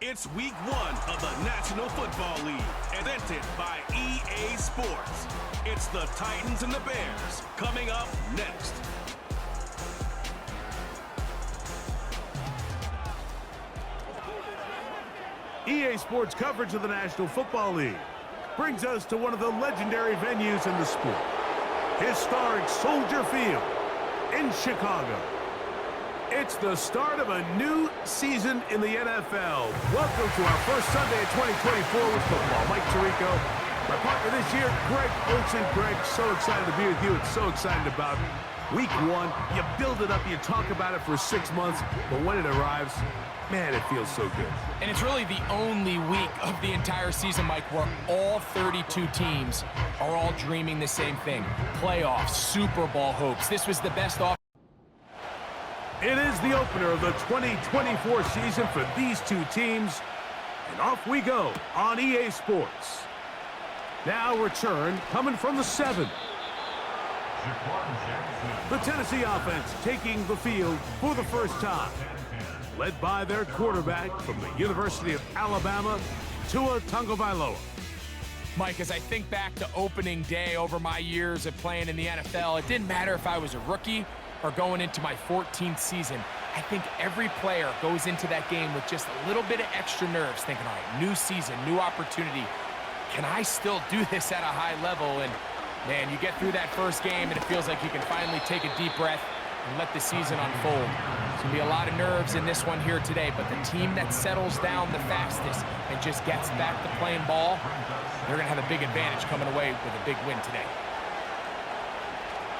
It's week 1 of the National Football League, presented by EA Sports. It's the Titans and the Bears coming up next. EA Sports coverage of the National Football League brings us to one of the legendary venues in the sport, historic Soldier Field in Chicago. It's the start of a new season in the NFL. Welcome to our first Sunday of 2024 with football. Mike Tirico, my partner this year, Greg Olsen. Greg, so excited to be with you. It's so excited about week 1. You build it up, you talk about it for 6 months, but when it arrives, man, it feels so good. And it's really the only week of the entire season, Mike, where all 32 teams are all dreaming the same thing. Playoffs, Super Bowl hopes. This was the best off. It is the opener of the 2024 season for these two teams. And off we go on EA Sports. Now return coming from the 7. The Tennessee offense taking the field for the first time, led by their quarterback from the University of Alabama, Tua Tagovailoa. Mike, as I think back to opening day over my years of playing in the NFL, it didn't matter if I was a rookie or going into my 14th season. I think every player goes into that game with just a little bit of extra nerves, thinking, all right, new season, new opportunity. Can I still do this at a high level? And man, you get through that first game and it feels like you can finally take a deep breath and let the season unfold. There's going to be a lot of nerves in this one here today, but the team that settles down the fastest and just gets back to playing ball, they're going to have a big advantage coming away with a big win today.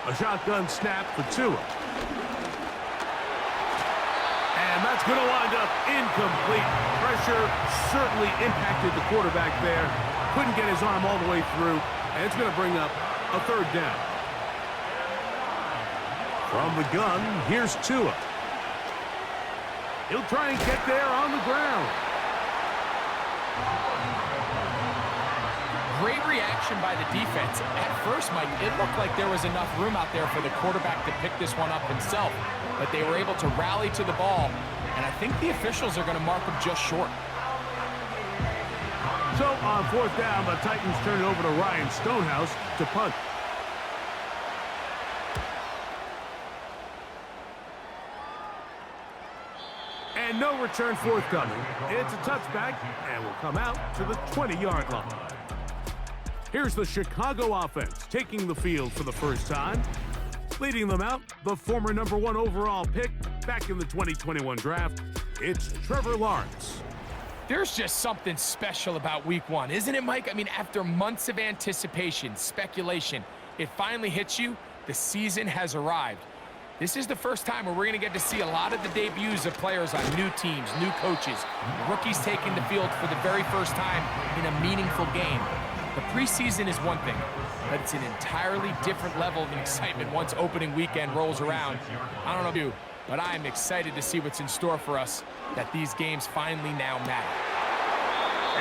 A shotgun snap for Tua. And that's going to wind up incomplete. Pressure certainly impacted the quarterback there. Couldn't get his arm all the way through, and it's going to bring up a 3rd down. From the gun, here's Tua. He'll try and get there on the ground. Great reaction by the defense. At first, Mike, it looked like there was enough room out there for the quarterback to pick this one up himself, but they were able to rally to the ball, and I think the officials are going to mark him just short. So on 4th down, the Titans turn it over to Ryan Stonehouse to punt. And no return forthcoming. It's a touchback, and will come out to the 20-yard line. Here's the Chicago offense taking the field for the first time. Leading them out, the former number 1 overall pick back in the 2021 draft. It's Trevor Lawrence. There's just something special about week 1, isn't it, Mike? I mean, after months of anticipation, speculation, it finally hits you. The season has arrived. This is the first time where we're going to get to see a lot of the debuts of players on new teams, new coaches, rookies taking the field for the very first time in a meaningful game. The preseason is one thing, but it's an entirely different level of excitement once opening weekend rolls around. I don't know about you, but I'm excited to see what's in store for us, that these games finally now matter.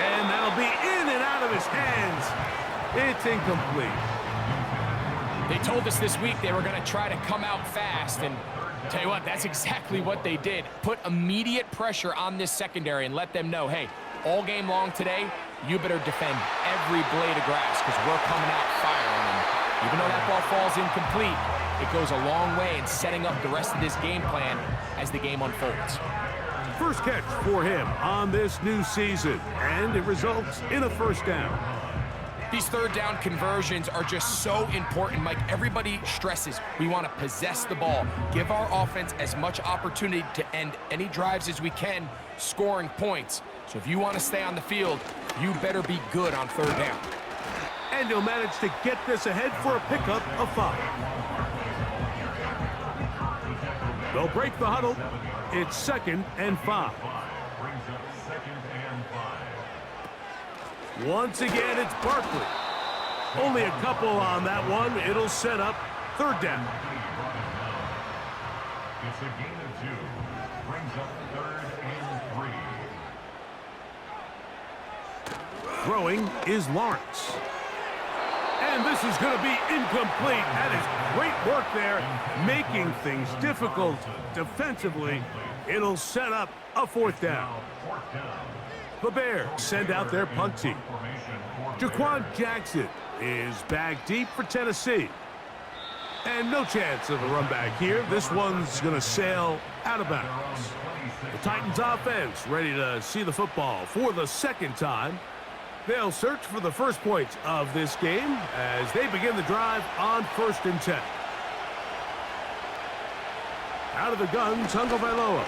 And that'll be in and out of his hands. It's incomplete. They told us this week they were going to try to come out fast, and tell you what, that's exactly what they did. Put immediate pressure on this secondary and let them know, hey, all game long today, you better defend every blade of grass because we're coming out firing. And even though that ball falls incomplete, it goes a long way in setting up the rest of this game plan as the game unfolds. First catch for him on this new season, and it results in a 1st down. These 3rd down conversions are just so important, Mike. Everybody stresses we want to possess the ball, give our offense as much opportunity to end any drives as we can, scoring points. So if you want to stay on the field, you better be good on 3rd down. And he'll manage to get this ahead for a pickup of 5. They'll break the huddle. It's 2nd and 5. Once again, it's Barkley. Only a couple on that one. It'll set up 3rd down. It's a gain of 2. Brings up 3rd and 3. Throwing is Lawrence. And this is going to be incomplete. That is great work there, making things difficult defensively. It'll set up a fourth down. The Bears send out their punt team. Jaquan Jackson is back deep for Tennessee. And no chance of a run back here. This one's going to sail out of bounds. The Titans offense ready to see the football for the second time. They'll search for the first points of this game as they begin the drive on 1st and 10. Out of the gun, Tagovailoa.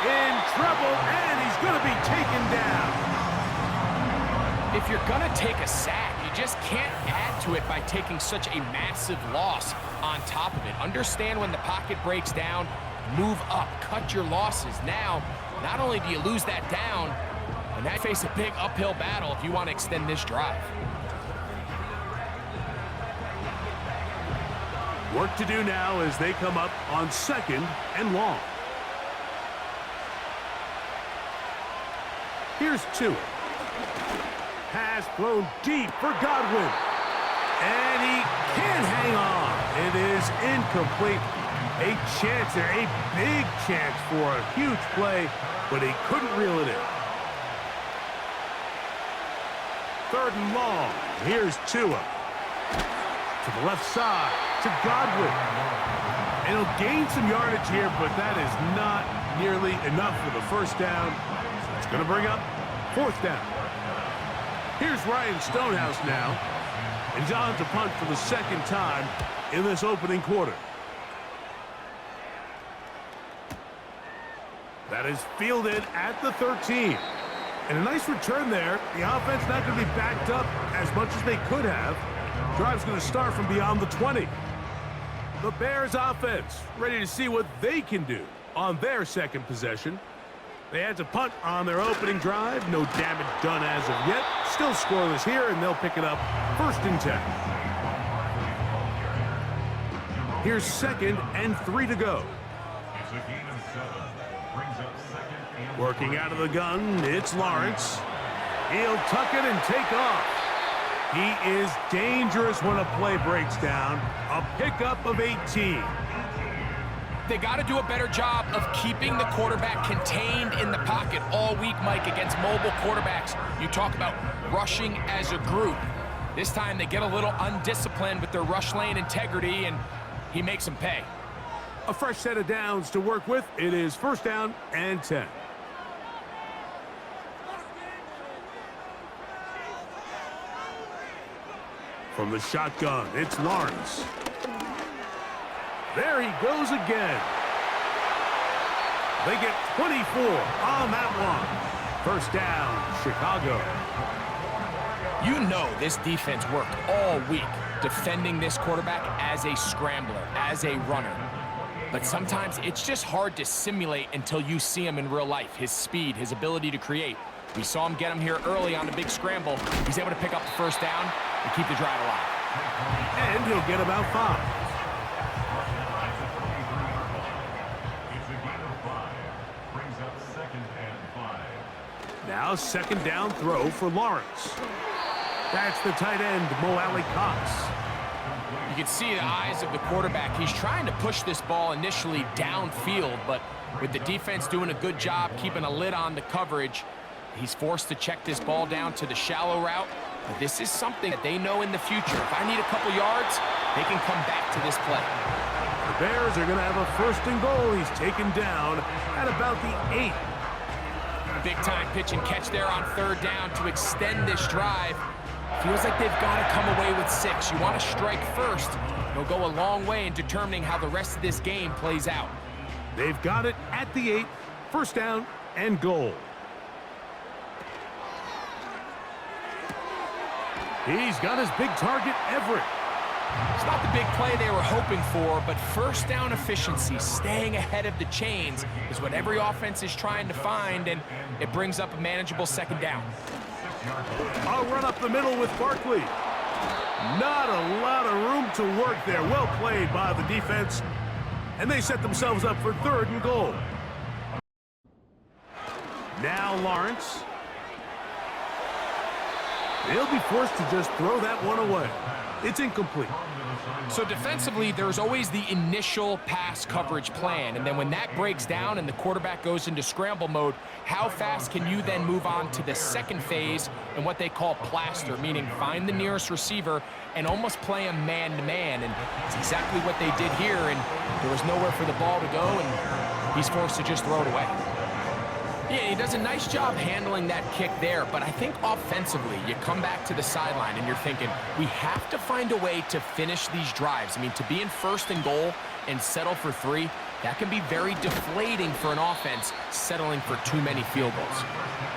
In trouble, and he's going to be taken down. If you're going to take a sack, you just can't add to it by taking such a massive loss on top of it. Understand when the pocket breaks down, move up, cut your losses. Now, not only do you lose that down, and now face a big uphill battle if you want to extend this drive. Work to do now as they come up on 2nd and long. Here's Tua. Pass thrown deep for Godwin. And he can't hang on. It is incomplete. A chance there, a big chance for a huge play, but he couldn't reel it in. 3rd and long. Here's Tua. To the left side, to Godwin. And he'll gain some yardage here, but that is not nearly enough for the first down. So it's going to bring up 4th down. Here's Ryan Stonehouse now. And John to punt for the 2nd time in this opening quarter. That is fielded at the 13. And a nice return there. The offense not going to be backed up as much as they could have. Drive's going to start from beyond the 20. The Bears offense ready to see what they can do on their 2nd possession. They had to punt on their opening drive. No damage done as of yet. Still scoreless here, and they'll pick it up 1st and 10. Here's 2nd and 3 to go. Working out of the gun, it's Lawrence. He'll tuck it and take off. He is dangerous when a play breaks down. A pickup of 18. They got to do a better job of keeping the quarterback contained in the pocket all week, Mike, against mobile quarterbacks. You talk about rushing as a group. This time they get a little undisciplined with their rush lane integrity, and he makes them pay. A fresh set of downs to work with. It is 1st down and 10. From the shotgun, it's Lawrence. There he goes again. They get 24 on that one. 1st down, Chicago. You know this defense worked all week defending this quarterback as a scrambler, as a runner. But sometimes it's just hard to simulate until you see him in real life. His speed, his ability to create. We saw him get him here early on the big scramble. He's able to pick up the 1st down and keep the drive alive. And he'll get about 5. Now 2nd down throw for Lawrence. That's the tight end, Mo Alley-Cox. You can see the eyes of the quarterback. He's trying to push this ball initially downfield, but with the defense doing a good job keeping a lid on the coverage, he's forced to check this ball down to the shallow route. But this is something that they know in the future. If I need a couple yards, they can come back to this play. The Bears are going to have a 1st and goal. He's taken down at about the 8. Big-time pitch and catch there on 3rd down to extend this drive. Feels like they've got to come away with 6. You want to strike first. It'll go a long way in determining how the rest of this game plays out. They've got it at the 8. 1st down and goal. He's got his big target, Everett. It's not the big play they were hoping for, but 1st down efficiency, staying ahead of the chains, is what every offense is trying to find, and it brings up a manageable 2nd down. A run up the middle with Barkley. Not a lot of room to work there. Well played by the defense, and they set themselves up for 3rd and goal. Now Lawrence. They'll be forced to just throw that one away. It's incomplete. So defensively, there's always the initial pass coverage plan, and then when that breaks down and the quarterback goes into scramble mode, how fast can you then move on to the second phase and what they call plaster, meaning find the nearest receiver and almost play him man-to-man, and it's exactly what they did here, and there was nowhere for the ball to go, and he's forced to just throw it away. Yeah, he does a nice job handling that kick there, but I think offensively, you come back to the sideline and you're thinking, we have to find a way to finish these drives. I mean, to be in 1st and goal and settle for 3, that can be very deflating for an offense settling for too many field goals.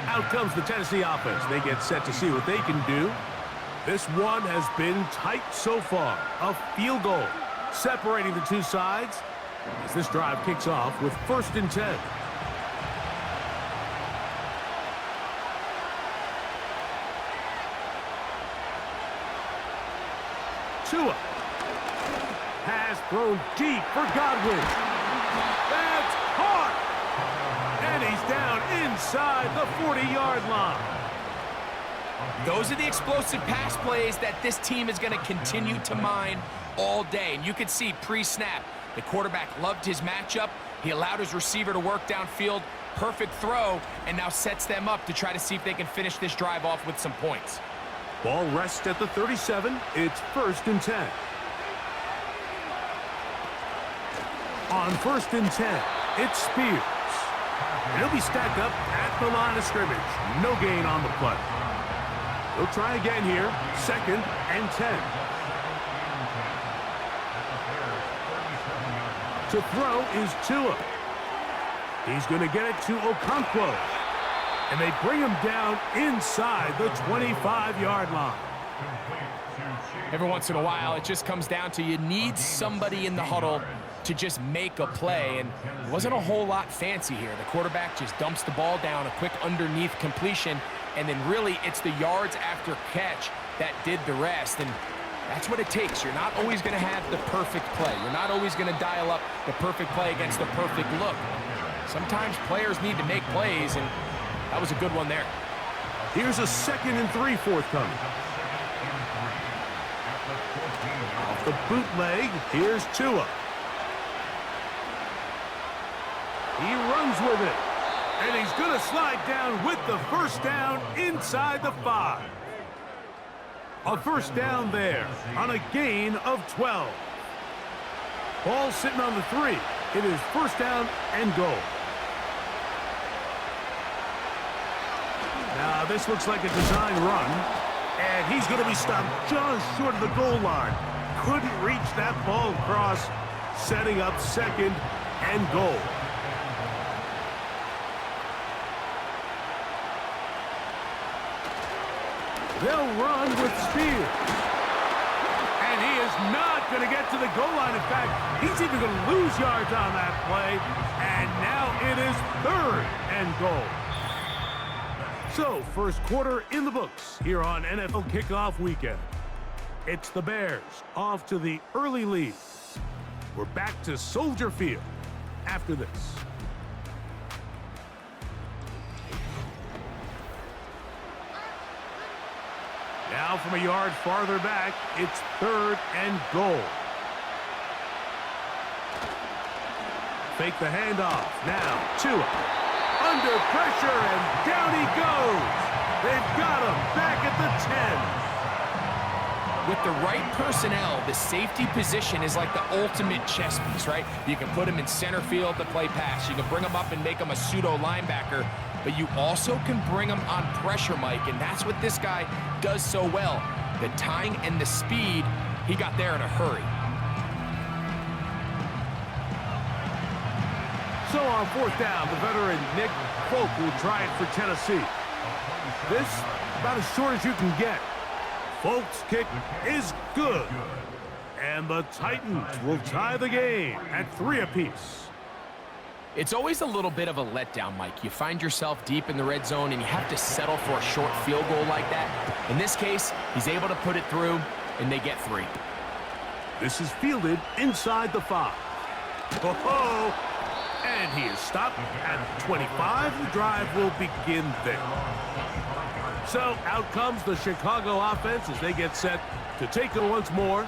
Out comes the Tennessee offense. They get set to see what they can do. This one has been tight so far. A field goal separating the two sides as this drive kicks off with 1st and 10. Tua has thrown deep for Godwin. That's hard. And he's down inside the 40-yard line. Those are the explosive pass plays that this team is going to continue to mine all day. And you can see pre-snap, the quarterback loved his matchup. He allowed his receiver to work downfield. Perfect throw, and now sets them up to try to see if they can finish this drive off with some points. Ball rests at the 37. It's 1st and 10. On 1st and 10, it's Spears. And he'll be stacked up at the line of scrimmage. No gain on the play. He'll try again here. 2nd and 10. To throw is Tua. He's going to get it to Okonkwo. And they bring him down inside the 25-yard line. Every once in a while, it just comes down to you need somebody in the huddle to just make a play, and it wasn't a whole lot fancy here. The quarterback just dumps the ball down, a quick underneath completion, and then really it's the yards after catch that did the rest, and that's what it takes. You're not always going to have the perfect play. You're not always going to dial up the perfect play against the perfect look. Sometimes players need to make plays, and that was a good one there. Here's a 2nd and 3 forthcoming. Off the bootleg, here's Tua. He runs with it. And he's going to slide down with the 1st down inside the 5. A 1st down there on a gain of 12. Ball sitting on the 3. It is 1st down and goal. Now, this looks like a design run, and he's going to be stopped just short of the goal line. Couldn't reach that ball across, setting up 2nd and goal. They'll run with Spears. And he is not going to get to the goal line. In fact, he's even going to lose yards on that play. And now it is 3rd and goal. So, 1st quarter in the books here on NFL Kickoff Weekend. It's the Bears off to the early lead. We're back to Soldier Field after this. Now from a yard farther back, it's 3rd and goal. Fake the handoff. Now, Tua. Under pressure, and down he goes. They've got him back at the 10. With the right personnel, the safety position is like the ultimate chess piece, right? You can put him in center field to play pass. You can bring him up and make him a pseudo linebacker, but you also can bring him on pressure, Mike, and that's what this guy does so well. The timing and the speed, he got there in a hurry. So on 4th down, the veteran Nick Folk will try it for Tennessee. This, about as short as you can get. Folk's kick is good. And the Titans will tie the game at 3 apiece. It's always a little bit of a letdown, Mike. You find yourself deep in the red zone and you have to settle for a short field goal like that. In this case, he's able to put it through, and they get 3. This is fielded inside the 5. Oh-ho! And he is stopped at 25. The drive will begin there. So out comes the Chicago offense as they get set to take it once more.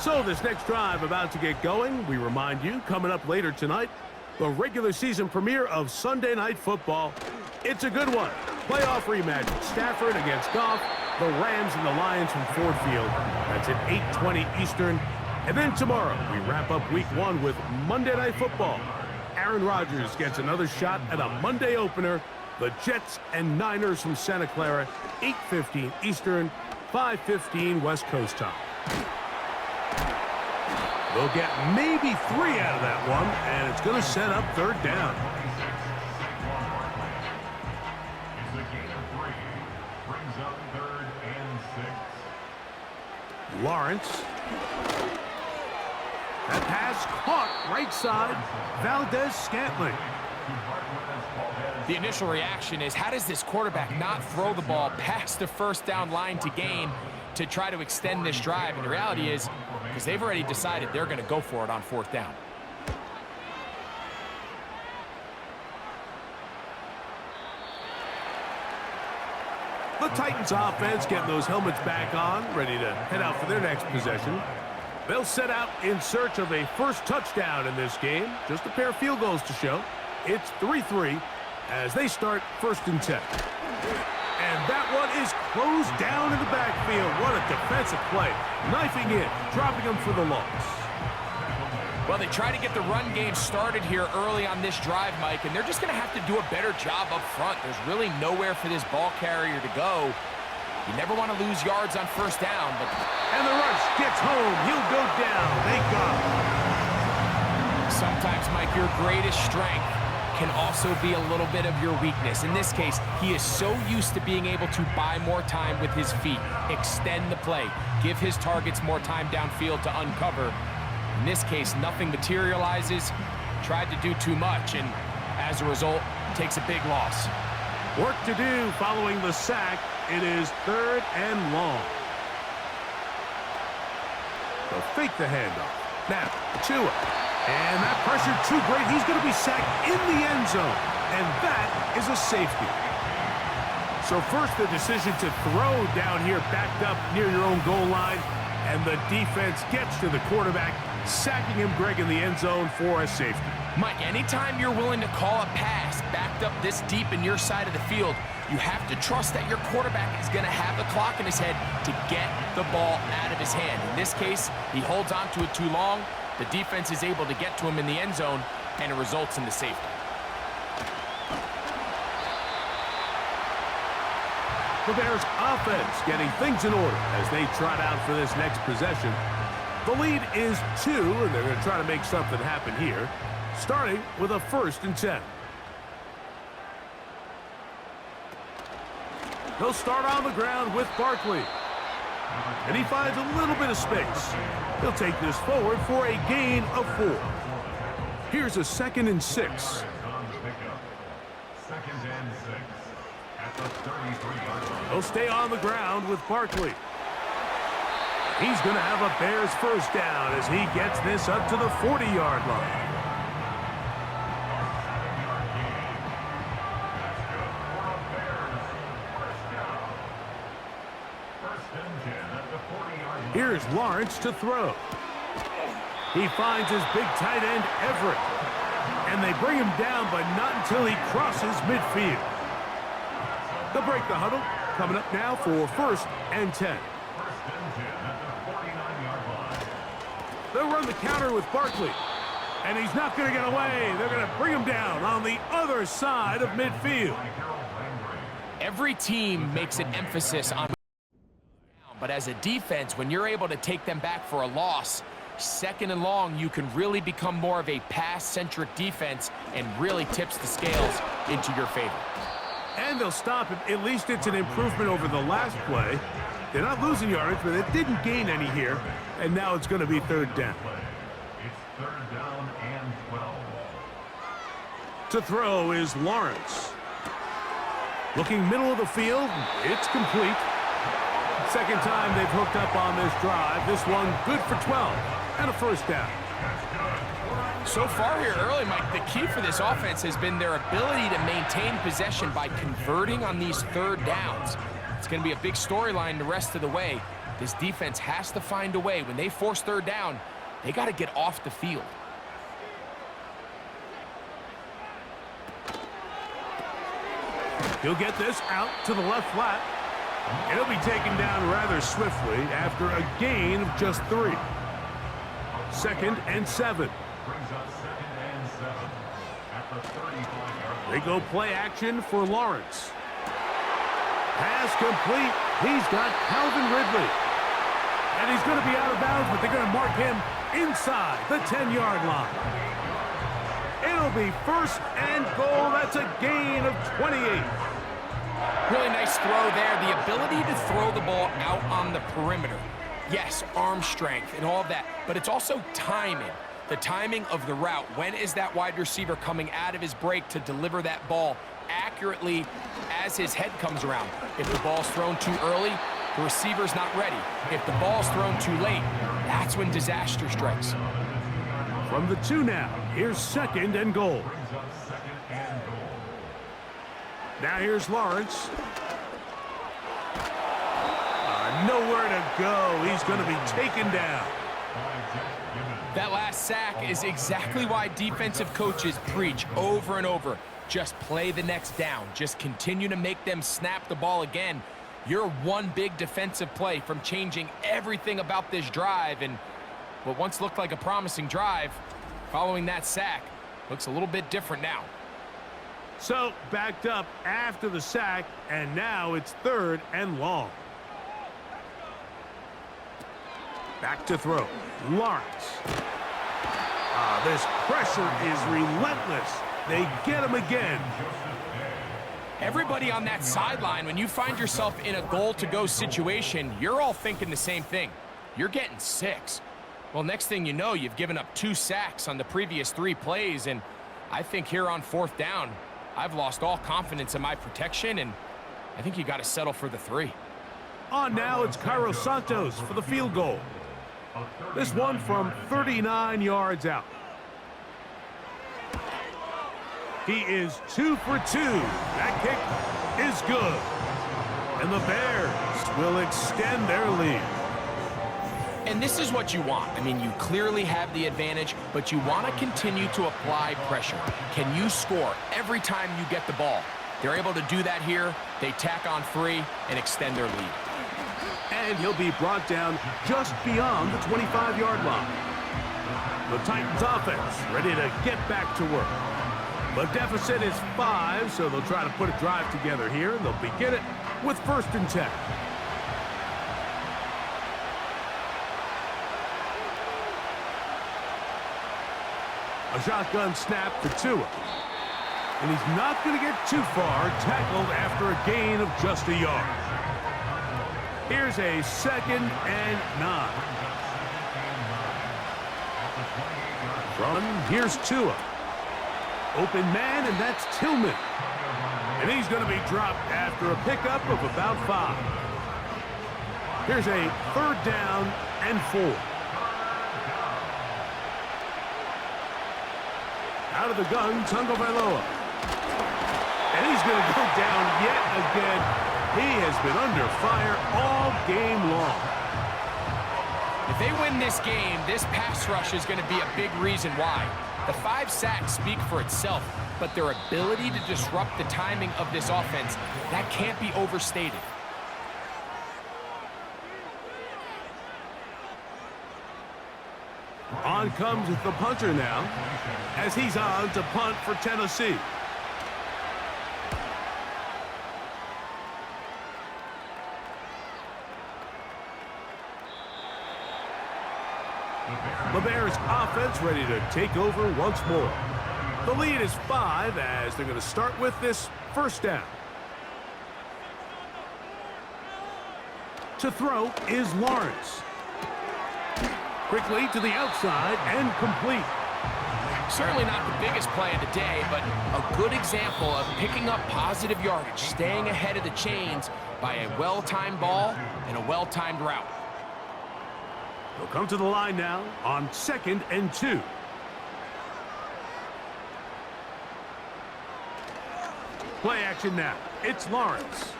So this next drive about to get going, we remind you, coming up later tonight, the regular season premiere of Sunday Night Football. It's a good one. Playoff rematch, Stafford against Goff, the Rams and the Lions from Ford Field. That's at 8:20 Eastern. And then tomorrow, we wrap up week 1 with Monday Night Football. Aaron Rodgers gets another shot at a Monday opener. The Jets and Niners from Santa Clara, 8:15 Eastern, 5:15 West Coast time. They'll get maybe 3 out of that one, and it's going to set up third down. It's a gain of 3. Brings up 3rd and 6. Lawrence. That pass caught right side. Valdez-Scantling. The initial reaction is, how does this quarterback not throw the ball past the first down line to gain to try to extend this drive? And the reality is, because they've already decided they're going to go for it on 4th down. The Titans offense getting those helmets back on, ready to head out for their next possession. They'll set out in search of a first touchdown in this game. Just a pair of field goals to show. It's 3-3 as they start 1st and 10. And that one is closed down in the backfield. What a defensive play. Knifing in, dropping them for the loss. Well, they try to get the run game started here early on this drive, Mike, and they're just going to have to do a better job up front. There's really nowhere for this ball carrier to go. You never want to lose yards on 1st down. And the rush gets home. He'll go down. Thank God. Sometimes, Mike, your greatest strength can also be a little bit of your weakness. In this case, he is so used to being able to buy more time with his feet, extend the play, give his targets more time downfield to uncover. In this case, nothing materializes, tried to do too much, and as a result, takes a big loss. Work to do following the sack. It is 3rd and long. They'll fake the handoff. Now, Tua. And that pressure too great. He's going to be sacked in the end zone. And that is a safety. So first, the decision to throw down here backed up near your own goal line. And the defense gets to the quarterback, sacking him, Greg, in the end zone for a safety. Mike, anytime you're willing to call a pass backed up this deep in your side of the field, you have to trust that your quarterback is going to have the clock in his head to get the ball out of his hand. In this case, he holds on to it too long. The defense is able to get to him in the end zone, and it results in the safety. The Bears offense getting things in order as they trot out for this next possession. The lead is 2, and they're going to try to make something happen here, starting with a 1st and 10. He'll start on the ground with Barkley. And he finds a little bit of space. He'll take this forward for a gain of 4. Here's a 2nd and 6. 2nd and 6 at the 33-yard line. He'll stay on the ground with Barkley. He's going to have a Bears 1st down as he gets this up to the 40-yard line. Here's Lawrence to throw. He finds his big tight end, Everett. And they bring him down, but not until he crosses midfield. They'll break the huddle. Coming up now for 1st and 10. 1st and 10 at the 49-yard line. They'll run the counter with Barkley. And he's not going to get away. They're going to bring him down on the other side of midfield. Every team makes an emphasis on, but as a defense, when you're able to take them back for a loss, 2nd and long, you can really become more of a pass-centric defense and really tips the scales into your favor. And they'll stop it. At least it's an improvement over the last play. They're not losing yards, but they didn't gain any here. And now it's going to be 3rd down. It's 3rd down and 12. To throw is Lawrence. Looking middle of the field, it's complete. 2nd time they've hooked up on this drive. This one good for 12 and a 1st down. So far here early, Mike, the key for this offense has been their ability to maintain possession by converting on these third downs. It's going to be a big storyline the rest of the way. This defense has to find a way. When they force third down, they got to get off the field. He'll get this out to the left flat. And he'll be taken down rather swiftly after a gain of just 3. 2nd and 7. Brings up 2nd and 7 at the 35-yard line. They go play action for Lawrence. Pass complete. He's got Calvin Ridley. And he's going to be out of bounds, but they're going to mark him inside the 10-yard line. It'll be 1st and goal. That's a gain of 28. Really nice throw there. The ability to throw the ball out on the perimeter. Yes, arm strength and all that, but it's also timing. The timing of the route. When is that wide receiver coming out of his break to deliver that ball accurately as his head comes around? If the ball's thrown too early, the receiver's not ready. If the ball's thrown too late, that's when disaster strikes. From the 2 now, here's 2nd and goal. Brings up 2nd and goal. Now here's Lawrence. Nowhere to go. He's going to be taken down. That last sack is exactly why defensive coaches preach over and over. Just play the next down. Just continue to make them snap the ball again. You're one big defensive play from changing everything about this drive, and what once looked like a promising drive, following that sack, looks a little bit different now. So, backed up after the sack, and now it's 3rd and long. Back to throw. Lawrence. This pressure is relentless. They get him again. Everybody on that sideline, when you find yourself in a goal-to-go situation, you're all thinking the same thing. You're getting 6. Well, next thing you know, you've given up 2 sacks on the previous 3 plays, and I think here on 4th down, I've lost all confidence in my protection, and I think you got to settle for the 3. On now, it's Cairo Santos for the field goal. This one from 39 yards out. He is 2 for 2. That kick is good. And the Bears will extend their lead. And this is what you want. I mean, you clearly have the advantage, but you want to continue to apply pressure. Can you score every time you get the ball? They're able to do that here. They tack on 3 and extend their lead. And he'll be brought down just beyond the 25-yard line. The Titans offense ready to get back to work. The deficit is 5, so they'll try to put a drive together here. They'll begin it with 1st and 10. A shotgun snap for Tua. And he's not going to get too far, tackled after a gain of just a yard. Here's a 2nd and 9. From here's Tua. Open man, and that's Tillman. And he's going to be dropped after a pickup of about 5. Here's a 3rd down and 4. Out of the gun, Tagovailoa. And he's going to go down yet again. He has been under fire all game long. If they win this game, this pass rush is going to be a big reason why. The 5 sacks speak for itself, but their ability to disrupt the timing of this offense, that can't be overstated. On comes the punter now, as he's on to punt for Tennessee. The Bears offense ready to take over once more. The lead is 5 as they're going to start with this 1st down. To throw is Lawrence. Quickly to the outside and complete. Certainly not the biggest play of the day, but a good example of picking up positive yardage, staying ahead of the chains by a well-timed ball and a well-timed route. They'll come to the line now on 2nd and 2. Play action now. It's Lawrence.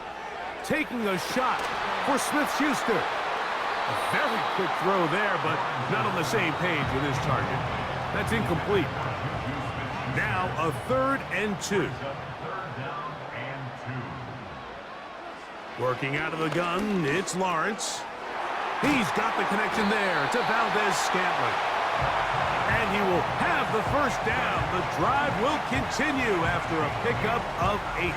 Taking a shot for Smith-Schuster. A very quick throw there, but not on the same page with his target. That's incomplete. Now a 3rd and 2. Working out of the gun, it's Lawrence. He's got the connection there to Valdez-Scantling. And he will have the first down. The drive will continue after a pickup of 8.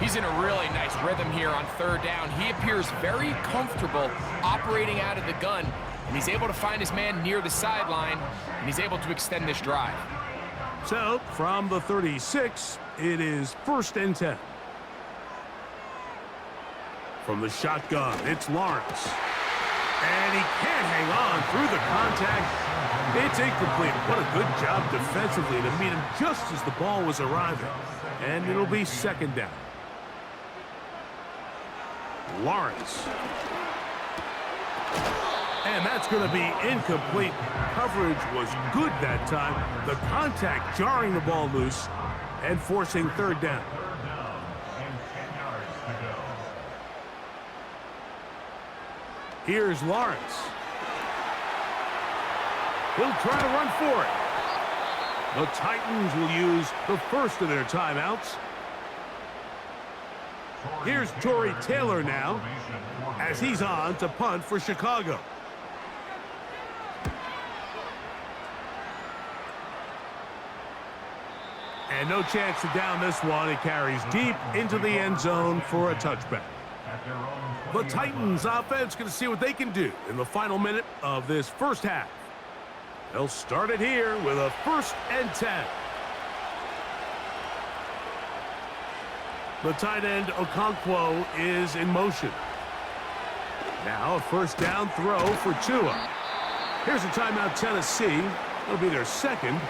He's in a really nice rhythm here on 3rd down. He appears very comfortable operating out of the gun, and he's able to find his man near the sideline, and he's able to extend this drive. So, from the 36, it is 1st and 10. From the shotgun, it's Lawrence. And he can't hang on through the contact. It's incomplete. What a good job defensively to meet him just as the ball was arriving. And it'll be 2nd down. Lawrence. And that's going to be incomplete. Coverage was good that time. The contact jarring the ball loose and forcing 3rd down. Here's Lawrence. He'll try to run for it. The Titans will use the first of their timeouts. Here's Torrey Taylor now, as he's on to punt for Chicago. And no chance to down this one. It carries deep into the end zone for a touchback. The Titans offense going to see what they can do in the final minute of this first half. They'll start it here with a 1st and 10. The tight end Okonkwo is in motion. Now a 1st down throw for Tua. Here's a timeout, Tennessee. It'll be their 2nd.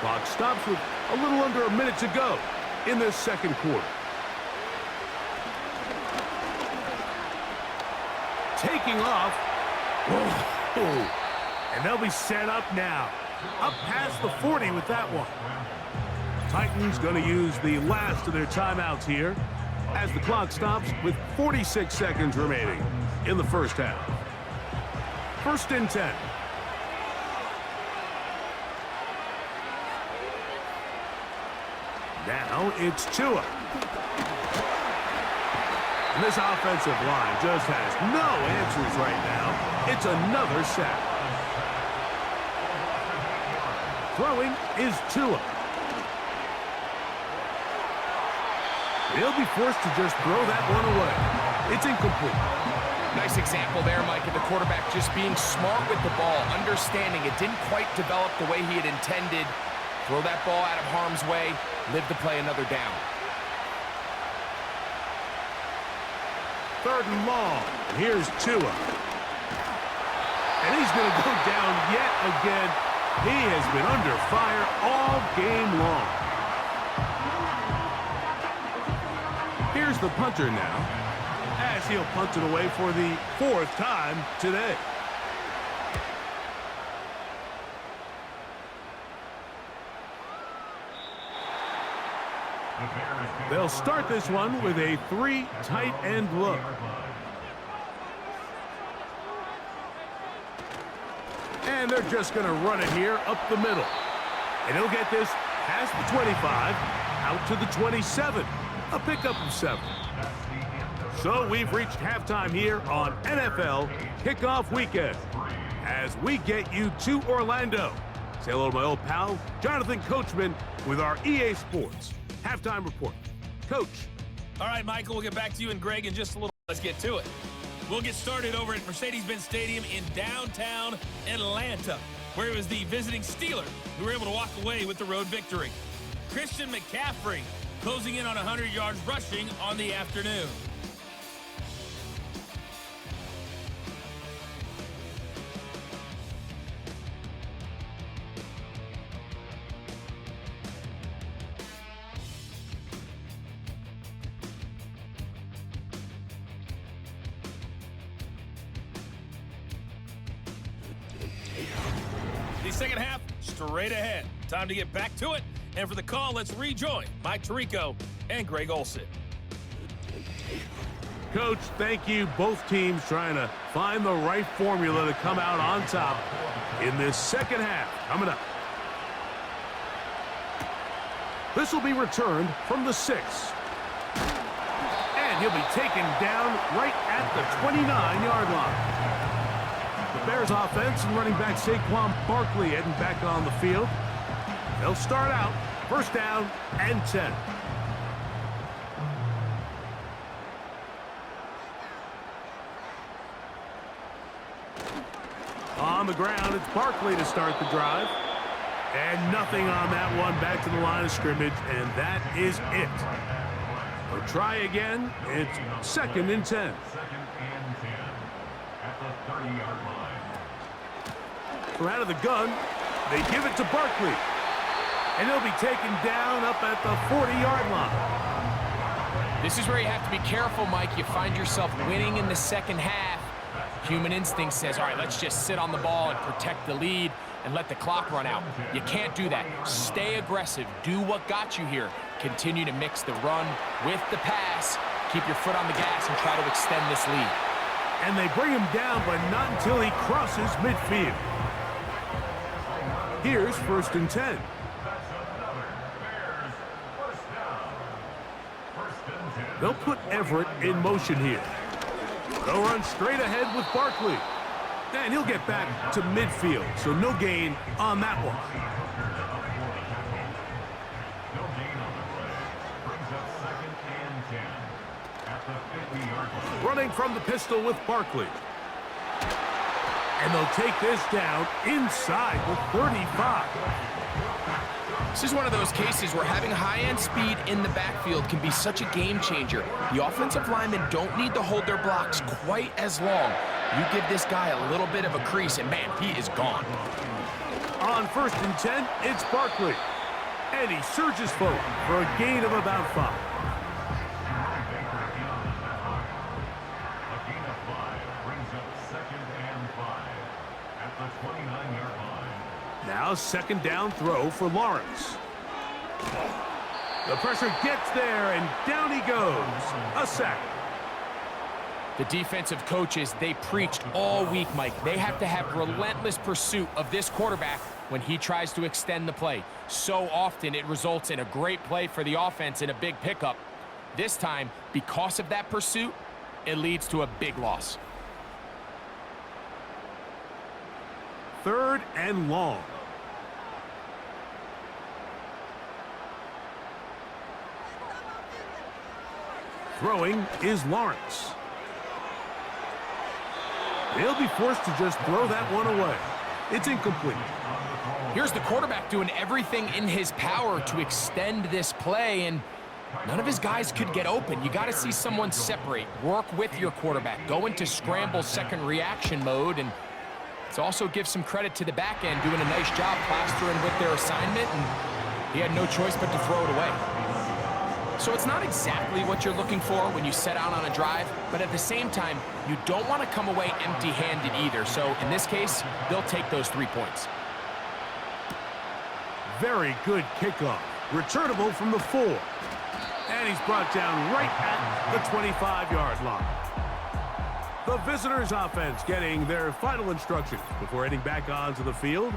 Clock stops with a little under a minute to go in this 2nd quarter. Taking off. Whoa. And they'll be set up now. Up past the 40 with that one. Titans going to use the last of their timeouts here as the clock stops with 46 seconds remaining in the first half. 1st and 10. Now it's Tua. And this offensive line just has no answers right now. It's another sack. Throwing is Tua. He'll be forced to just throw that one away. It's incomplete. Nice example there, Mike, of the quarterback just being smart with the ball, understanding it didn't quite develop the way he had intended. Throw that ball out of harm's way, live to play another down. 3rd and long. Here's Tua. And he's going to go down yet again. He has been under fire all game long. Here's the punter now, as he'll punt it away for the 4th time today. They'll start this one with a 3 tight end look. And they're just going to run it here up the middle. And he'll get this past the 25, out to the 27. A pickup of 7. So we've reached halftime here on NFL Kickoff Weekend as we get you to Orlando. Say hello to my old pal, Jonathan Coachman, with our EA Sports Halftime Report. Coach. All right, Michael, we'll get back to you and Greg in just a little. Let's get to it. We'll get started over at Mercedes-Benz Stadium in downtown Atlanta, where it was the visiting Steelers who were able to walk away with the road victory. Christian McCaffrey closing in on 100 yards rushing on the afternoon. The second half, straight ahead. Time to get back to it. And for the call, let's rejoin Mike Tirico and Greg Olson. Coach, thank you. Both teams trying to find the right formula to come out on top in this second half. Coming up. This will be returned from the 6. And he'll be taken down right at the 29-yard line. The Bears offense and running back Saquon Barkley heading back on the field. They'll start out first down and 10. On the ground, it's Barkley to start the drive. And nothing on that one. Back to the line of scrimmage, and that is it. We'll try again. It's second and 10. Second and 10 at the 30-yard line. From out of the gun, they give it to Barkley. And he'll be taken down up at the 40-yard line. This is where you have to be careful, Mike. You find yourself winning in the second half. Human instinct says, all right, let's just sit on the ball and protect the lead and let the clock run out. You can't do that. Stay aggressive. Do what got you here. Continue to mix the run with the pass. Keep your foot on the gas and try to extend this lead. And they bring him down, but not until he crosses midfield. Here's first and 10. That's another Bears first down. First and 10. They'll put Everett in motion here. They'll run straight ahead with Barkley. And he'll get back to midfield, so no gain on that one. No gain on the play. Brings up second and 10 at the 50-yard line. Running from the pistol with Barkley. And they'll take this down inside the 35. This is one of those cases where having high-end speed in the backfield can be such a game changer. The offensive linemen don't need to hold their blocks quite as long. You give this guy a little bit of a crease, and man, he is gone. On first and 10, it's Barkley. And he surges forward for a gain of about 5. A gain of 5 brings up second and 5 at the 29-yard line. Now second down throw for Lawrence. The pressure gets there, and down he goes. A sack. The defensive coaches, they preached all week, Mike. They have to have relentless pursuit of this quarterback when he tries to extend the play. So often it results in a great play for the offense and a big pickup. This time, because of that pursuit, it leads to a big loss. Third and long. Throwing is Lawrence. They'll be forced to just throw that one away. It's incomplete. Here's the quarterback doing everything in his power to extend this play, and none of his guys could get open. You got to see someone separate, work with your quarterback, go into scramble second reaction mode, and it's also give some credit to the back end doing a nice job plastering with their assignment, and he had no choice but to throw it away. So it's not exactly what you're looking for when you set out on a drive, but at the same time, you don't want to come away empty-handed either. So in this case, they'll take those 3 points. Very good kickoff. Returnable from the 4. And he's brought down right at the 25-yard line. The visitors' offense getting their final instructions before heading back onto the field.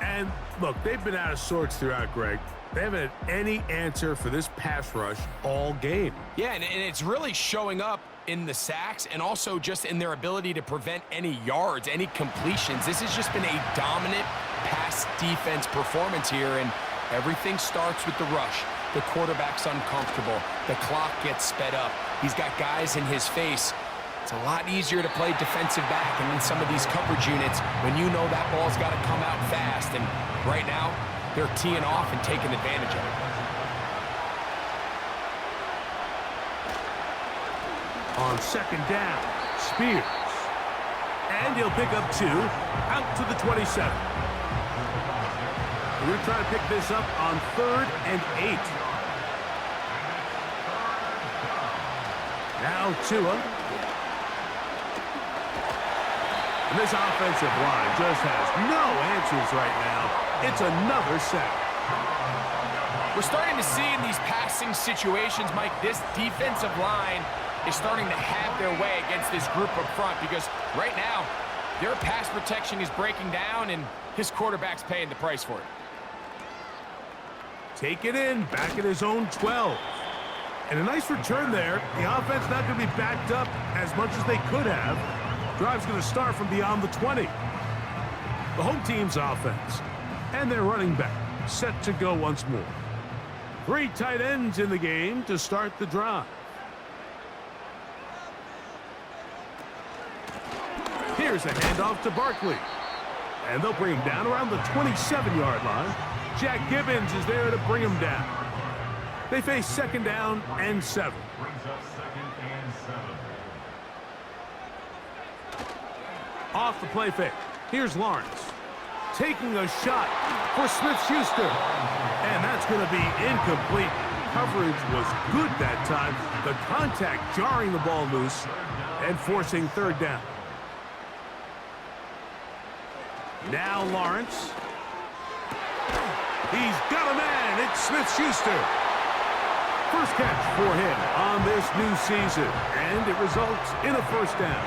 And look, they've been out of sorts throughout, Greg. They haven't had any answer for this pass rush all game. Yeah, and it's really showing up in the sacks and also just in their ability to prevent any yards, any completions. This has just been a dominant pass defense performance here, and everything starts with the rush. The quarterback's uncomfortable. The clock gets sped up. He's got guys in his face. It's a lot easier to play defensive back and in some of these coverage units when you know that ball's got to come out fast, and right now, they're teeing off and taking advantage of it. On second down, Spears. And he'll pick up 2 out to the 27. We're going to try to pick this up on third and 8. Now Tua. And this offensive line just has no answers right now. It's another sack. We're starting to see in these passing situations, Mike, this defensive line is starting to have their way against this group up front because right now, their pass protection is breaking down and his quarterback's paying the price for it. Take it in, back at his own 12. And a nice return there. The offense not going to be backed up as much as they could have. Drive's going to start from beyond the 20. The home team's offense. And their running back set to go once more. 3 tight ends in the game to start the drive. Here's a handoff to Barkley. And they'll bring him down around the 27-yard line. Jack Gibbons is there to bring him down. They face 2nd down and 7. Brings up 2nd and 7. Off the play fake. Here's Lawrence. Taking a shot for Smith-Schuster. And that's going to be incomplete. Coverage was good that time. The contact jarring the ball loose and forcing 3rd down. Now Lawrence. He's got a man. It's Smith-Schuster. First catch for him on this new season. And it results in a 1st down.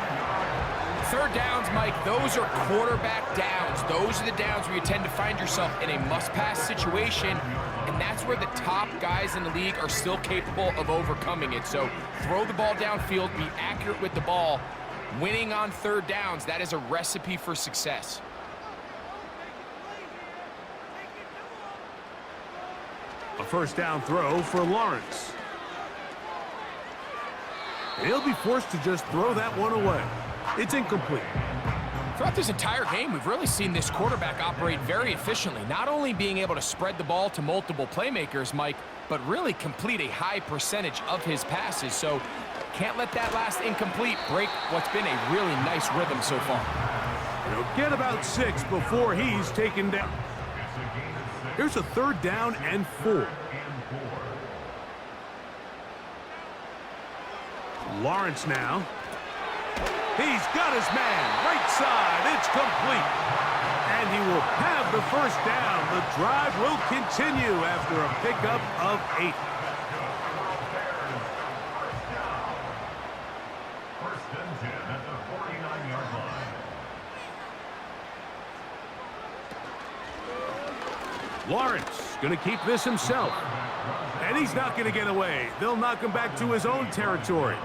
3rd downs, Mike, those are quarterback downs. Those are the downs where you tend to find yourself in a must-pass situation, and that's where the top guys in the league are still capable of overcoming it. So throw the ball downfield, be accurate with the ball. Winning on 3rd downs, that is a recipe for success. A 1st down throw for Lawrence. He'll be forced to just throw that one away. It's incomplete. Throughout this entire game, we've really seen this quarterback operate very efficiently, not only being able to spread the ball to multiple playmakers, Mike, but really complete a high percentage of his passes. So can't let that last incomplete break what's been a really nice rhythm so far. He'll get about 6 before he's taken down. Here's a 3rd down and 4. Lawrence now. He's got his man, right side, it's complete. And he will have the 1st down. The drive will continue after a pickup of 8. First and 10 at the 49-yard line. Lawrence going to keep this himself. And he's not going to get away. They'll knock him back to his own territory.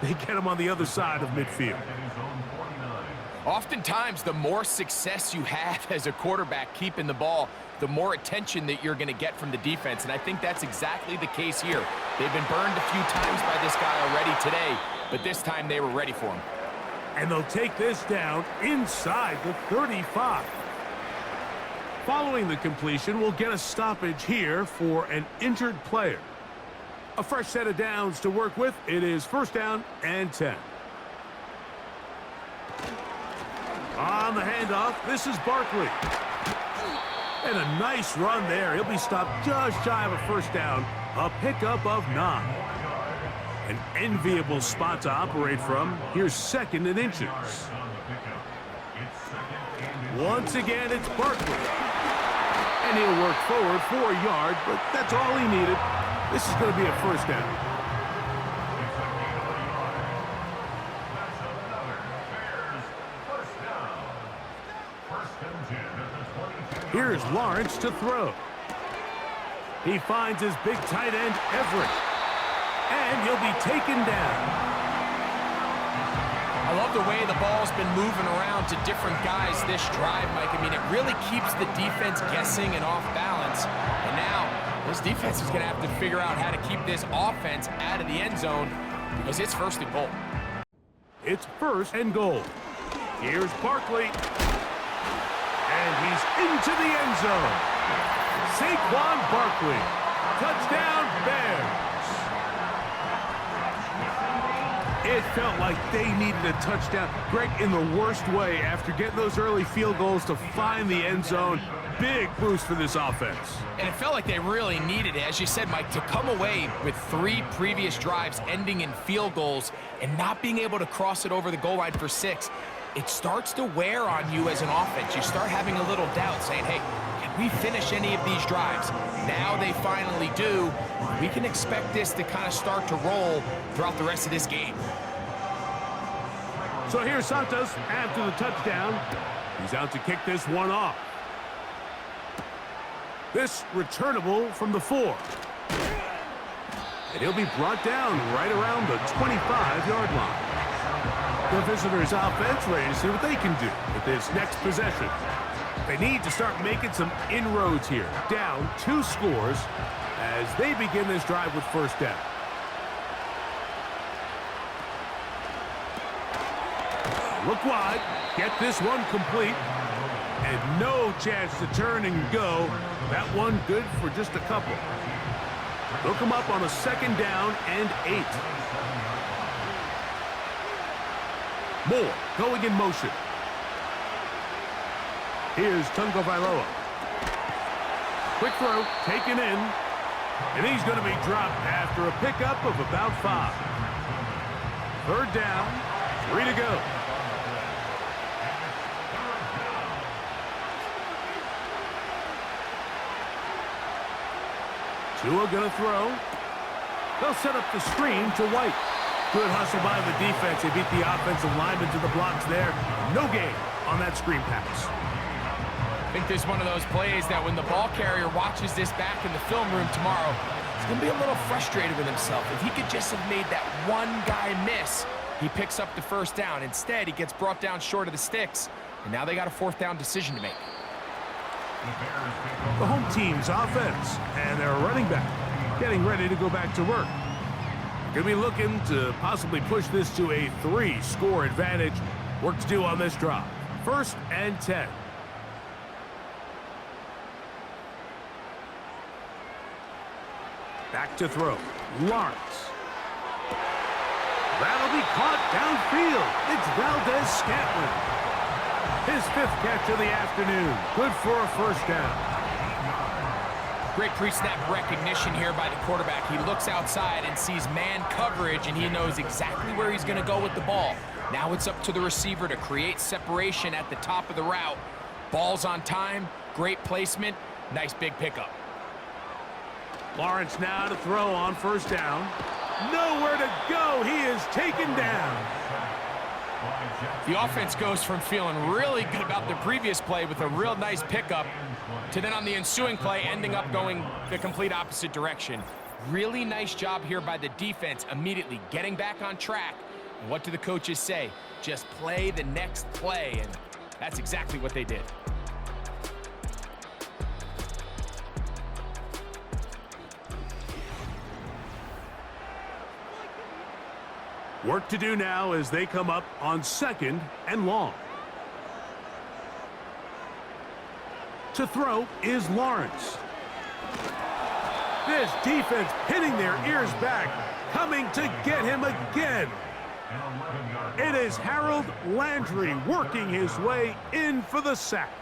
They get him on the other side of midfield. Oftentimes, the more success you have as a quarterback keeping the ball, the more attention that you're going to get from the defense. And I think that's exactly the case here. They've been burned a few times by this guy already today, but this time they were ready for him. And they'll take this down inside the 35. Following the completion, we'll get a stoppage here for an injured player. A fresh set of downs to work with. It is 1st down and 10. On the handoff, this is Barkley. And a nice run there. He'll be stopped just shy of a 1st down. A pickup of 9. An enviable spot to operate from. Here's 2nd and inches. Once again, it's Barkley. And he'll work forward for a yard, but that's all he needed. This is going to be a 1st down. Here's Lawrence to throw. He finds his big tight end, Everett. And he'll be taken down. I love the way the ball's been moving around to different guys this drive, Mike. I mean, it really keeps the defense guessing and off balance. And now, this defense is going to have to figure out how to keep this offense out of the end zone because it's 1st and goal. It's 1st and goal. Here's Barkley. And he's into the end zone. Saquon Barkley. Touchdown, Bears. It felt like they needed a touchdown. Greg, in the worst way, after getting those early field goals to find the end zone. Big boost for this offense. And it felt like they really needed it. As you said, Mike, to come away with 3 previous drives ending in field goals and not being able to cross it over the goal line for 6, it starts to wear on you as an offense. You start having a little doubt, saying, hey, can we finish any of these drives. Now they finally do. We can expect this to kind of start to roll throughout the rest of this game. So here's Santos after the touchdown. He's out to kick this one off. This returnable from the 4. And he'll be brought down right around the 25-yard line. The visitors' offense ready to see what they can do with this next possession. They need to start making some inroads here. Down 2 scores as they begin this drive with first down. Look wide. Get this one complete. And no chance to turn and go. That one good for just a couple. They'll come up on a 2nd down and 8. Moore going in motion. Here's Tungo Vailoa. Quick throw, taken in. And he's going to be dropped after a pickup of about 5. 3rd down, 3 to go. Tua gonna throw. They'll set up the screen to White. Good hustle by the defense. They beat the offensive lineman to the blocks there. No gain on that screen pass. I think this is one of those plays that when the ball carrier watches this back in the film room tomorrow, he's going to be a little frustrated with himself. If he could just have made that one guy miss, he picks up the first down. Instead, he gets brought down short of the sticks, and now they got a 4th down decision to make. The home team's offense and their running back getting ready to go back to work. Going to be looking to possibly push this to a 3-score advantage. Work to do on this drive. 1st and 10. Back to throw. Lawrence. That'll be caught downfield. It's Valdez-Scantling. His 5th catch of the afternoon. Good for a 1st down. Great pre-snap recognition here by the quarterback. He looks outside and sees man coverage, and he knows exactly where he's going to go with the ball. Now it's up to the receiver to create separation at the top of the route. Ball's on time, great placement, nice big pickup. Lawrence now to throw on 1st down. Nowhere to go. He is taken down. The offense goes from feeling really good about the previous play with a real nice pickup to then on the ensuing play ending up going the complete opposite direction. Really nice job here by the defense immediately getting back on track. And what do the coaches say? Just play the next play, and that's exactly what they did. Work to do now as they come up on 2nd and long. To throw is Lawrence. This defense pinning their ears back, coming to get him again. It is Harold Landry working his way in for the sack.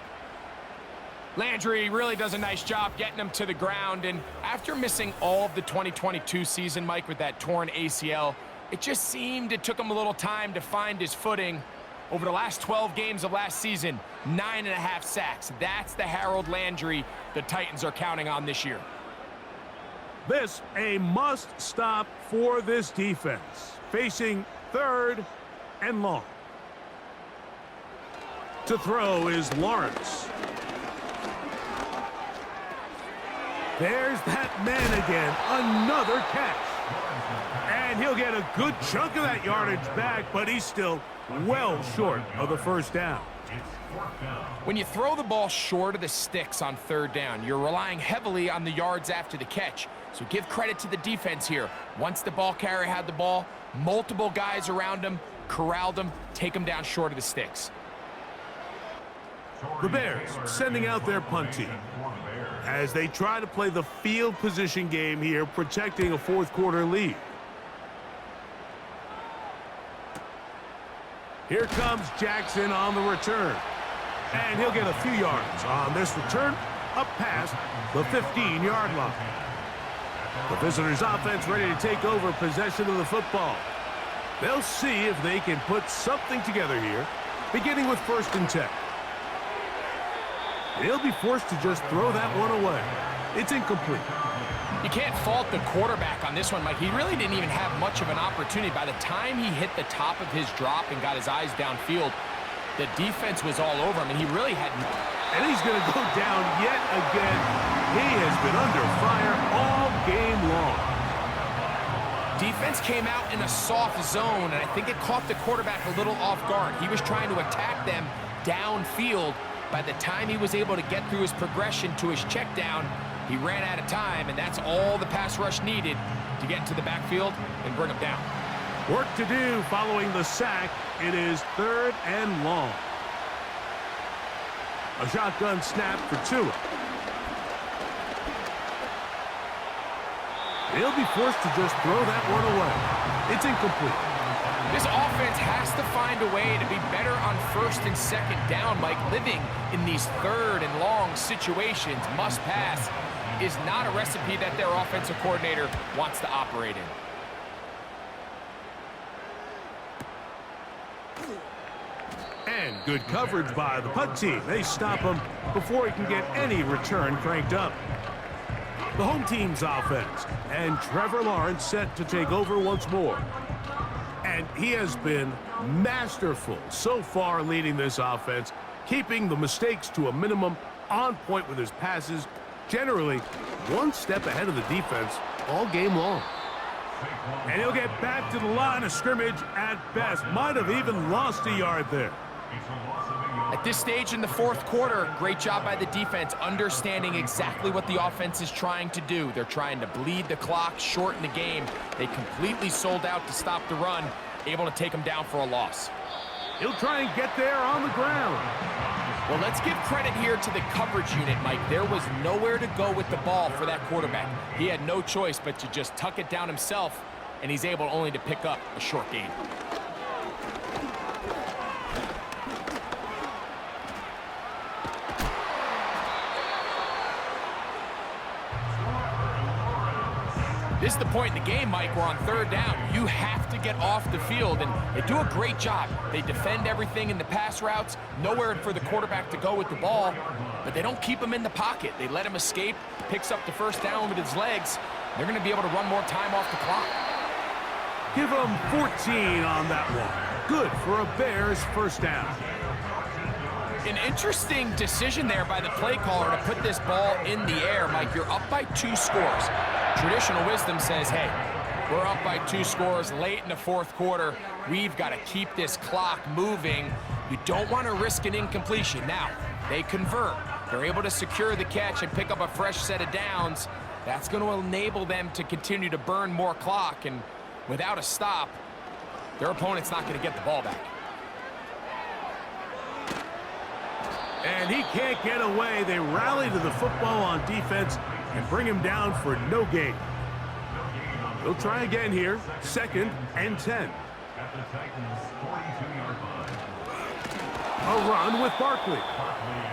Landry really does a nice job getting him to the ground, and after missing all of the 2022 season, Mike, with that torn ACL, it just seemed it took him a little time to find his footing. Over the last 12 games of last season, 9.5 sacks. That's the Harold Landry the Titans are counting on this year. This a must stop for this defense. Facing 3rd and long. To throw is Lawrence. There's that man again. Another catch. And he'll get a good chunk of that yardage back, but he's still well short of the 1st down. When you throw the ball short of the sticks on 3rd down, you're relying heavily on the yards after the catch. So give credit to the defense here. Once the ball carrier had the ball, multiple guys around him, corralled him, take him down short of the sticks. The Bears sending out their punt team as they try to play the field position game here, protecting a 4th quarter lead. Here comes Jackson on the return. And he'll get a few yards on this return, up past the 15-yard line. The visitors' offense ready to take over possession of the football. They'll see if they can put something together here, beginning with 1st and 10. He'll be forced to just throw that one away. It's incomplete. You can't fault the quarterback on this one, Mike. He really didn't even have much of an opportunity. By the time he hit the top of his drop and got his eyes downfield, the defense was all over him, and he really had... And he's going to go down yet again. He has been under fire all game long. Defense came out in a soft zone, and I think it caught the quarterback a little off guard. He was trying to attack them downfield. By the time he was able to get through his progression to his check down, he ran out of time, and that's all the pass rush needed to get into the backfield and bring him down. Work to do following the sack. It is 3rd and long. A shotgun snap for Tua. He'll be forced to just throw that one away. It's incomplete. This offense has to find a way to be better on 1st and 2nd down, Mike. Living in these 3rd and long situations, must pass, is not a recipe that their offensive coordinator wants to operate in. And good coverage by the punt team. They stop him before he can get any return cranked up. The home team's offense, and Trevor Lawrence set to take over once more. And he has been masterful so far leading this offense, keeping the mistakes to a minimum, on point with his passes, generally one step ahead of the defense all game long. And he'll get back to the line of scrimmage at best. Might have even lost a yard there. At this stage in the 4th quarter, great job by the defense, understanding exactly what the offense is trying to do. They're trying to bleed the clock, shorten the game. They completely sold out to stop the run, able to take them down for a loss. He'll try and get there on the ground. Well, let's give credit here to the coverage unit, Mike. There was nowhere to go with the ball for that quarterback. He had no choice but to just tuck it down himself, and he's able only to pick up a short gain. This is the point in the game, Mike. We're on 3rd down. You have to get off the field, and they do a great job. They defend everything in the pass routes, nowhere for the quarterback to go with the ball, but they don't keep him in the pocket. They let him escape, picks up the 1st down with his legs. They're going to be able to run more time off the clock. Give him 14 on that one. Good for a Bears 1st down. An interesting decision there by the play caller to put this ball in the air. Mike, you're up by 2 scores. Traditional wisdom says, hey, we're up by 2 scores late in the 4th quarter. We've got to keep this clock moving. You don't want to risk an incompletion. Now, they convert. They're able to secure the catch and pick up a fresh set of downs. That's going to enable them to continue to burn more clock, and without a stop, their opponent's not going to get the ball back. And he can't get away. They rally to the football on defense and bring him down for no gain. They'll try again here. 2nd and 10. At the Titans' 42-yard line. A run with Barkley.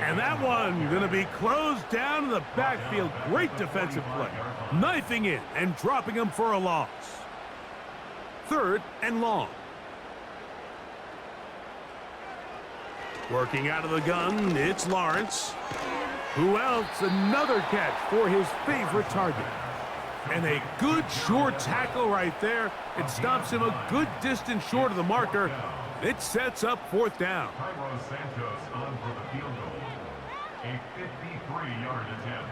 And that one going to be closed down in the backfield. Great defensive play. Knifing in and dropping him for a loss. 3rd and long. Working out of the gun, it's Lawrence. Who else? Another catch for his favorite target. And a good short tackle right there. It stops him a good distance short of the marker. It sets up 4th down. Cairo Santos on for the field goal. A 53-yard attempt.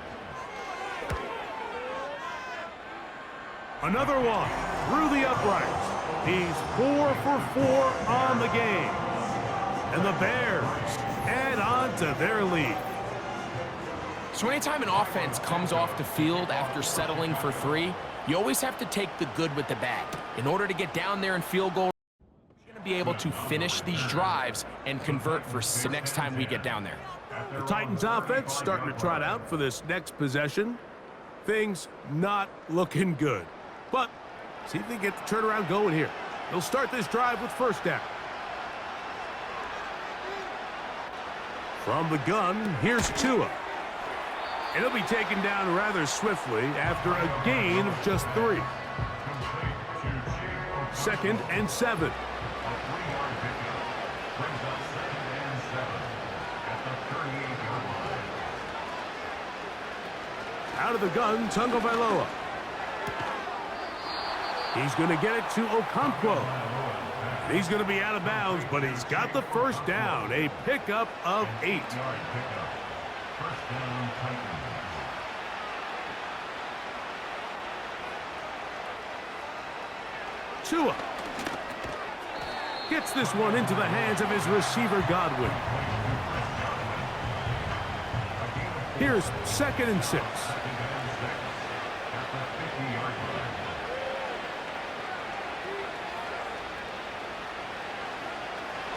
Another one through the uprights. He's 4 for 4 on the game. And the Bears add on to their lead. So anytime an offense comes off the field after settling for 3, you always have to take the good with the bad. In order to get down there and field goal, you're going to be able to finish these drives and convert for the next time we get down there. The Titans offense starting to trot out for this next possession. Things not looking good. But see if they get the turnaround going here. They'll start this drive with 1st down. From the gun, here's Tua. And he'll be taken down rather swiftly after a gain of just 3. 2nd and 7. Out of the gun, Tagovailoa. He's going to get it to Okonkwo. He's going to be out of bounds, but he's got the first down. A pickup of 8. First down, Titans. Tua gets this one into the hands of his receiver, Godwin. Here's 2nd and 6.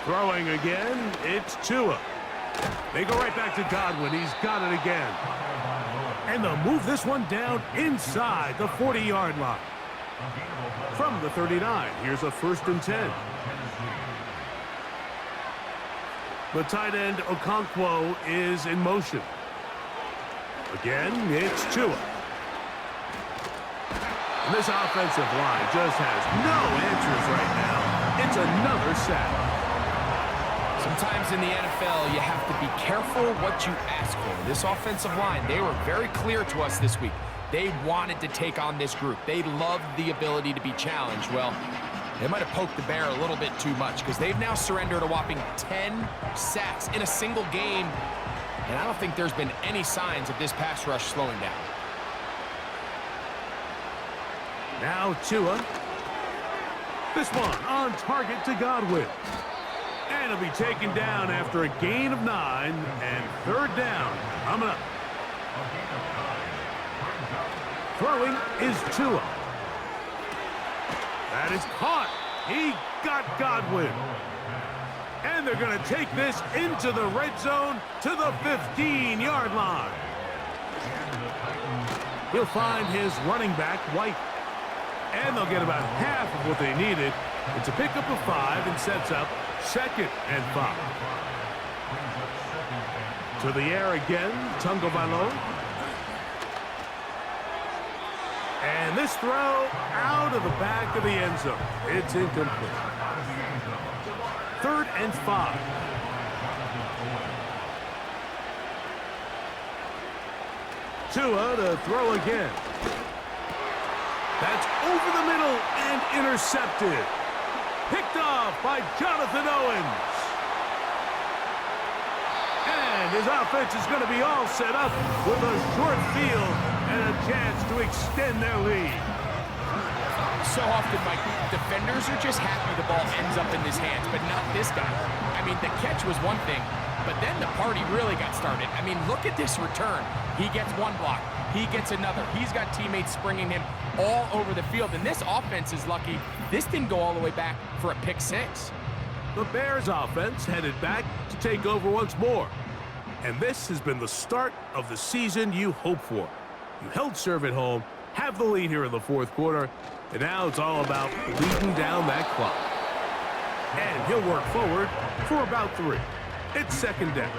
Throwing again, it's Tua. They go right back to Godwin. He's got it again. And they'll move this one down inside the 40-yard line. From the 39, here's a 1st and 10. The tight end, Okonkwo, is in motion. Again, it's Tua. And this offensive line just has no answers right now. It's another sack. Sometimes in the NFL, you have to be careful what you ask for. This offensive line, they were very clear to us this week. They wanted to take on this group. They loved the ability to be challenged. Well, they might have poked the bear a little bit too much because they've now surrendered a whopping 10 sacks in a single game. And I don't think there's been any signs of this pass rush slowing down. Now Tua. This one on target to Godwin. And he'll be taken down after a gain of 9 and 3rd down. Coming up. Throwing is Tua. That is caught. He got Godwin. And they're going to take this into the red zone to the 15-yard line. He'll find his running back, White. And they'll get about half of what they needed. It's a pickup of 5 and sets up 2nd and 5. To the air again, Tagovailoa. And this throw out of the back of the end zone. It's incomplete. 3rd and 5. Tua to throw again. That's over the middle and intercepted. Picked off by Jonathan Owens. And his offense is going to be all set up with a short field and a chance to extend their lead. So often, Mike, defenders are just happy the ball ends up in his hands, but not this guy. I mean, the catch was one thing, but then the party really got started. I mean, look at this return. He gets one block. He gets another. He's got teammates springing him all over the field, and this offense is lucky this didn't go all the way back for a pick 6. The Bears offense headed back to take over once more. And this has been the start of the season you hope for. You held serve at home, have the lead here in the 4th quarter, and now it's all about bleeding down that clock. And he'll work forward for about 3. It's 2nd down.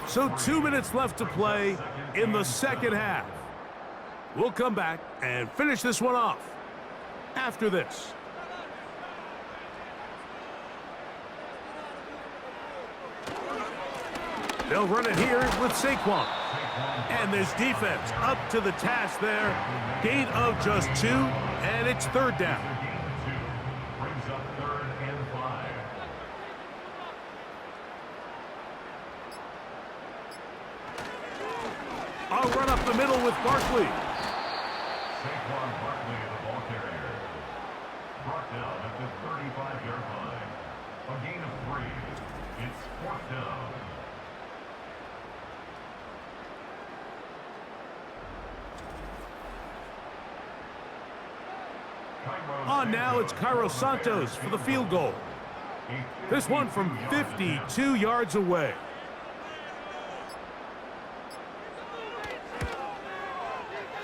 So 2 minutes left to play in the 2nd half. We'll come back and finish this one off after this. They'll run it here with Saquon. And this defense up to the task there. Gain of just 2, and it's 3rd down. Brings up 3rd and 5. I'll run up the middle with Barkley. Saquon Barkley, the ball carrier. Brought down at the 35-yard line. A gain of 3. It's 4th down. On now, it's Cairo Santos for the field goal. This one from 52 yards away.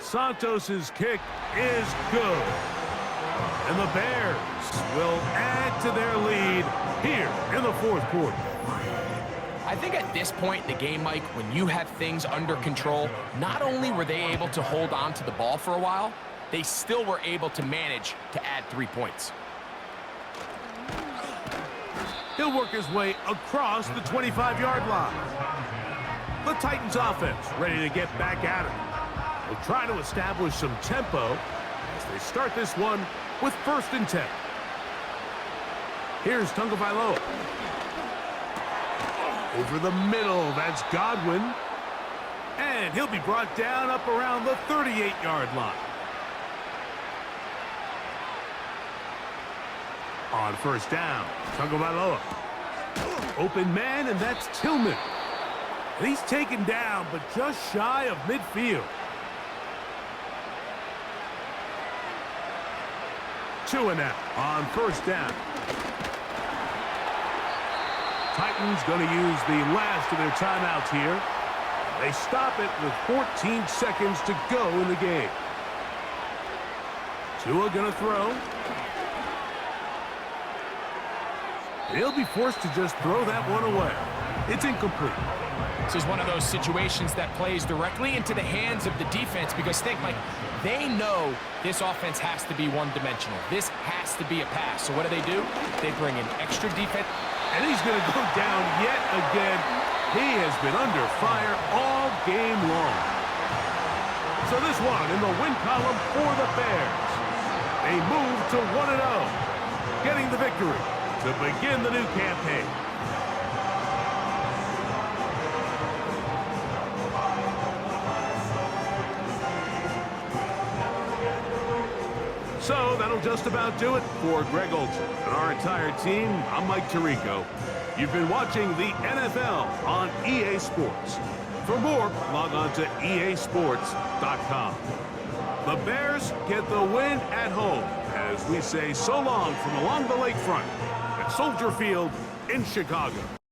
Santos's kick is good. And the Bears will add to their lead here in the 4th quarter. I think at this point in the game, Mike, when you have things under control, not only were they able to hold on to the ball for a while, they still were able to manage to add 3 points. He'll work his way across the 25-yard line. The Titans offense ready to get back at it. They'll try to establish some tempo as they start this one with 1st and 10. Here's Tagovailoa. Over the middle, that's Godwin. And he'll be brought down up around the 38-yard line. On 1st down, Tagovailoa. Open man, and that's Tillman. And he's taken down, but just shy of midfield. 2 and out on 1st down. Titans going to use the last of their timeouts here. They stop it with 14 seconds to go in the game. Tua going to throw. He'll be forced to just throw that one away. It's incomplete. This is one of those situations that plays directly into the hands of the defense because think, Mike, they know this offense has to be one-dimensional. This has to be a pass. So what do? They bring in extra defense. And he's going to go down yet again. He has been under fire all game long. So this one in the win column for the Bears. They move to 1-0, getting the victory to begin the new campaign. So that'll just about do it for Greg Olson and our entire team. I'm Mike Tirico. You've been watching the NFL on EA Sports. For more, log on to easports.com. The Bears get the win at home as we say so long from along the lakefront at Soldier Field in Chicago.